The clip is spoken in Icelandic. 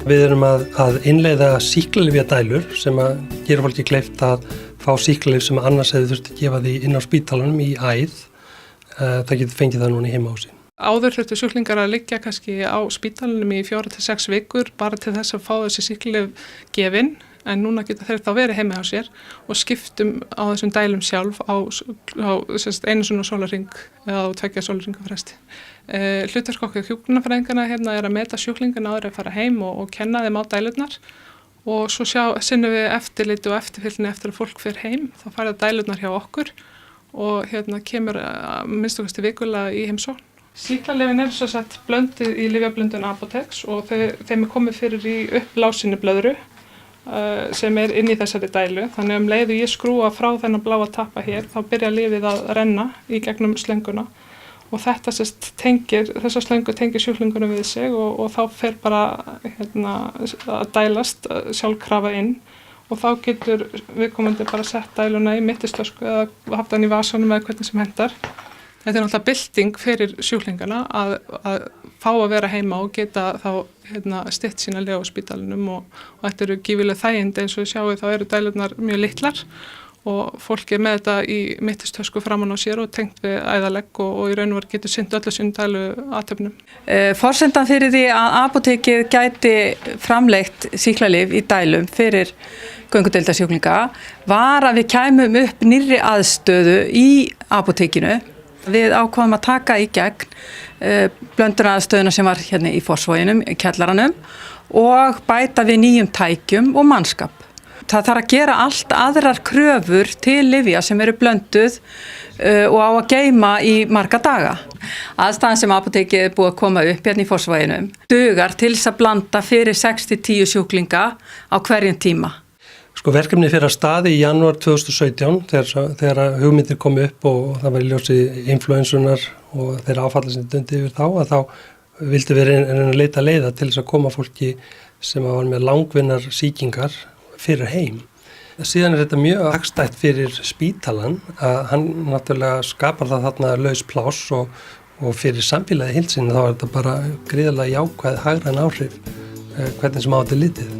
Við erum að innleiða sýklalyfjadælur sem að gera fólki kleift að fá sýklalyf sem annars hefði þurft að gefa því inn á spítalanum í æð. Það getur fengið það núna í heimahúsi. Áður þurftu sjúklingar að liggja kannski á spítalanum í 4 til 6 vikur bara til þess að fá þessi sýklalyf gefin, en núna geta þeir þá verið heima á sér og skiptum á þessum dælum sjálf á einu svona sólarhring eða á 2 sólarhringa fresti. Hlutverk okkar hjúkrunarfræðinganna hérna er að meta sjúklingana áður að fara heim og kenna þeim á dælurnar og svo sinnum við eftirliti og eftirfylgni eftir að fólk fer heim, þá fara dælurnar hjá okkur og hérna kemur minnst okkar vikulega í heimsókn. Sýklalyfin eru svo sett blönduð í lyfjablöndun Apotex og þeim er komið fyrir í uppblásinni blöðru sem er inn í þessari dælu, þannig leið og ég skrúa frá þennan bláa tappa hér, þá byrja lyfið að renna í gegnum slönguna og þetta þessa slöngu tengir sjúklingunum við sig og þá fer bara að dælast sjálfkrafa inn og þá getur viðkomandi bara sett dæluna í mittislösku eða haft hann í vasanum eða hvernig sem hendar. Þetta er náttúrulega bylting fyrir sjúklingana að fá að vera heima og geta þá stytt sína lyf á spítalanum og þetta eru gífurleg þægindi eins og við sjáum þá eru dælurnar mjög litlar og fólk er með þetta í mittistösku framan á sér og tengt við æðalegg og í raun og veru getur sinnt öllu sínu dælu athöfnum. Forsendan fyrir því að apótekið gæti framleitt sýklalyf í dælum fyrir göngudeildarsjúklinga var að við kæmum upp nýrri aðstöðu í apótekinu. Við ákváðum að taka í gegn blöndunaraðstöðuna sem var hérna í Fossvoginum, í kjallaranum og bæta við nýjum tækjum og mannskap. Það þarf að gera allt aðrar kröfur til lyfja sem eru blönduð og á að geyma í marga daga. Aðstæðan sem apótekið er búið að koma upp hérna í Fossvoginum dugar til þess að blanda fyrir 6-10 sjúklinga á hverjum tíma. Verkefni fyrir að staði í janúar 2017 þegar hugmyndir kom upp og það var í ljósi influensunar og þeirra áfalla sem dundi yfir þá vildi við reyna að leita leiða til þess að koma fólki sem var með langvinnar sýkingar fyrir heim. Síðan er þetta mjög hagstætt fyrir spítalan að hann náttúrulega skapar það þarna laus pláss og fyrir samfélagið heild sinni þá er þetta bara gríðarlega jákvæð hagræn áhrif hvernig sem á þetta er litið.